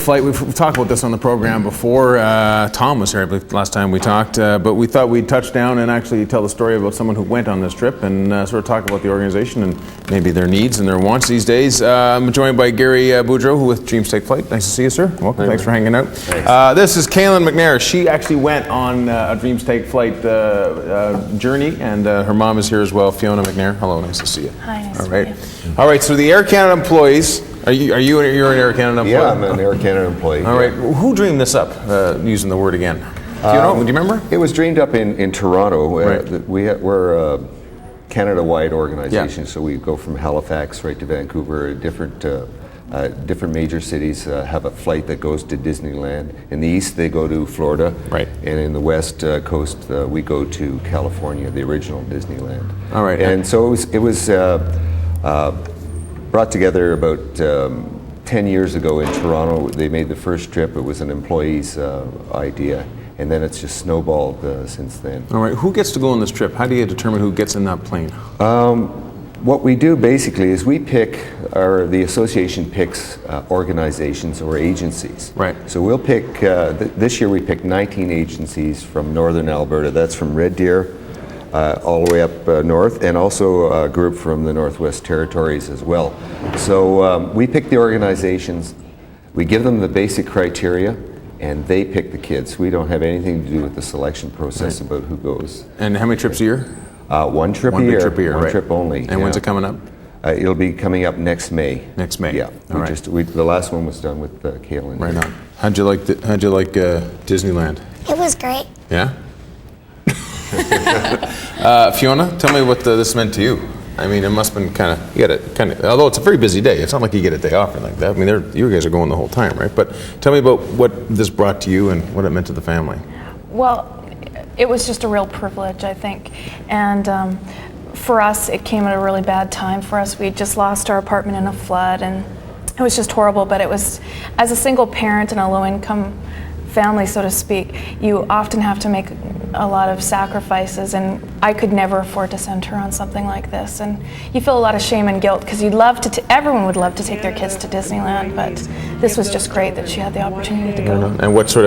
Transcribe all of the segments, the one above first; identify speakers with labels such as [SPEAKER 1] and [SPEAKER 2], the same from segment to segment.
[SPEAKER 1] flight. We've talked about this on the program before. Tom was here, I believe, last time we talked, but we thought we'd touch down and actually tell the story about someone who went on this trip and sort of talk about the organization and maybe their needs and their wants these days. I'm joined by Gary Boudreau, who with Dreams Take Flight. Nice to see you, sir. Welcome. Thanks for hanging out. This is Kaylin McNair. She actually went on a Dreams Take Flight journey, and her mom is here as well, Fiona McNair. Hello, nice to see you.
[SPEAKER 2] Hi, nice
[SPEAKER 1] All right.
[SPEAKER 2] to meet you.
[SPEAKER 1] All right, so the Air Canada employees, you're an Air Canada employee?
[SPEAKER 3] Yeah, I'm an Air Canada employee.
[SPEAKER 1] All right, who dreamed this up, using the word again? Do you remember?
[SPEAKER 3] It was dreamed up in Toronto.
[SPEAKER 1] Right.
[SPEAKER 3] We're a Canada-wide organization,
[SPEAKER 1] Yeah.
[SPEAKER 3] so we go from Halifax right to Vancouver. Different major cities have a flight that goes to Disneyland. In the east, they go to Florida.
[SPEAKER 1] Right.
[SPEAKER 3] And in the west coast, we go to California, the original Disneyland.
[SPEAKER 1] All right.
[SPEAKER 3] And so it was brought together about 10 years ago in Toronto. They made the first trip. It was an employee's idea. And then it's just snowballed since then.
[SPEAKER 1] All right, who gets to go on this trip? How do you determine who gets in that plane?
[SPEAKER 3] What we do basically is the association picks organizations or agencies.
[SPEAKER 1] Right.
[SPEAKER 3] So we'll pick, this year we picked 19 agencies from northern Alberta. That's from Red Deer all the way up north, and also a group from the Northwest Territories as well. So we pick the organizations, we give them the basic criteria, and they pick the kids. We don't have anything to do with the selection process about who goes.
[SPEAKER 1] And how many trips a year?
[SPEAKER 3] One trip
[SPEAKER 1] One
[SPEAKER 3] a
[SPEAKER 1] big
[SPEAKER 3] year.
[SPEAKER 1] trip a year,
[SPEAKER 3] One
[SPEAKER 1] right.
[SPEAKER 3] trip only.
[SPEAKER 1] And when's it coming up?
[SPEAKER 3] It'll be coming up next May.
[SPEAKER 1] Next May.
[SPEAKER 3] Yeah.
[SPEAKER 1] All right.
[SPEAKER 3] The last one was done with Kaylin.
[SPEAKER 1] Right on. How'd you like Disneyland?
[SPEAKER 4] It was great.
[SPEAKER 1] Yeah? Fiona, tell me what this meant to you. I mean, it must have been although it's a very busy day, it's not like you get a day off or like that. I mean, you guys are going the whole time, right? But tell me about what this brought to you and what it meant to the family.
[SPEAKER 2] Well, it was just a real privilege, I think. And for us, it came at a really bad time for us. We had just lost our apartment in a flood, and it was just horrible. But it was, as a single parent in a low-income family, so to speak, you often have to make a lot of sacrifices, and I could never afford to send her on something like this. And you feel a lot of shame and guilt because you'd love to. Everyone would love to take their kids to Disneyland, but this was just great that she had the opportunity to go.
[SPEAKER 1] And what do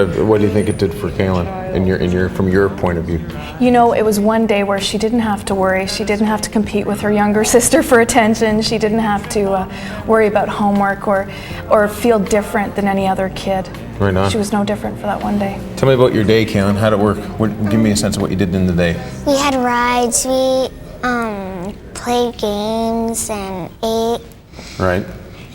[SPEAKER 1] you think it did for Kaylin from your point of view?
[SPEAKER 2] You know, it was one day where she didn't have to worry. She didn't have to compete with her younger sister for attention. She didn't have to worry about homework or feel different than any other kid.
[SPEAKER 1] Right on.
[SPEAKER 2] She was no different for that one day.
[SPEAKER 1] Tell me about your day, Kaylin. How'd it work? Give me a sense of what you did in the day.
[SPEAKER 4] We had rides, we played games and ate,
[SPEAKER 1] Right.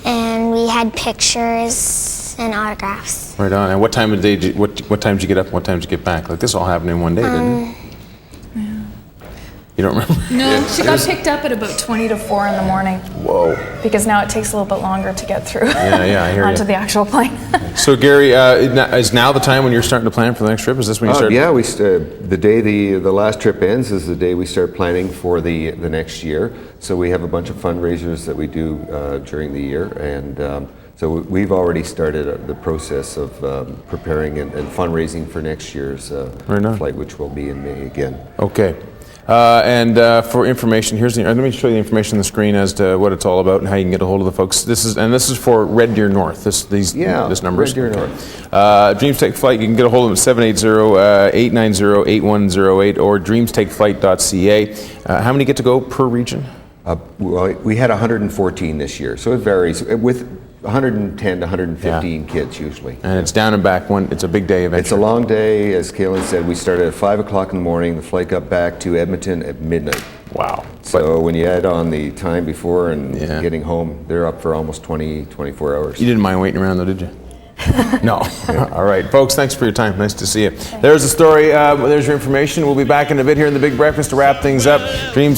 [SPEAKER 4] and we had pictures and autographs.
[SPEAKER 1] Right on. And what time of the day? What time did you get up? And what time did you get back? Like this all happened in one day, didn't it? You don't remember?
[SPEAKER 2] No, she got picked up at about 20 to 4 in the morning.
[SPEAKER 1] Whoa.
[SPEAKER 2] Because now it takes a little bit longer to get through
[SPEAKER 1] Yeah, I hear
[SPEAKER 2] onto
[SPEAKER 1] you.
[SPEAKER 2] the actual plane.
[SPEAKER 1] So Gary, is now the time when you're starting to plan for the next trip? Is this when you start?
[SPEAKER 3] Yeah, the day the last trip ends is the day we start planning for the next year. So we have a bunch of fundraisers that we do during the year, and so we've already started the process of preparing and fundraising for next year's flight, which will be in May again.
[SPEAKER 1] Okay. For information, let me show you the information on the screen as to what it's all about and how you can get a hold of the folks. This is for Red Deer North. This number.
[SPEAKER 3] Red Deer North.
[SPEAKER 1] Dreams Take Flight. You can get a hold of them at 780-890-8108 or dreamstakeflight.ca. How many get to go per region?
[SPEAKER 3] Well, we had 114 this year, so it varies with 110 to 115 kids usually.
[SPEAKER 1] And it's down and back. It's a big day eventually.
[SPEAKER 3] It's a long day, as Kaylin said. We started at 5 o'clock in the morning. The flight got back to Edmonton at midnight.
[SPEAKER 1] Wow.
[SPEAKER 3] So when you add on the time before and getting home, they're up for almost 24 hours.
[SPEAKER 1] You didn't mind waiting around though, did you? No. All right, folks, thanks for your time. Nice to see you. There's the story. There's your information. We'll be back in a bit here in the Big Breakfast to wrap things up. Dreams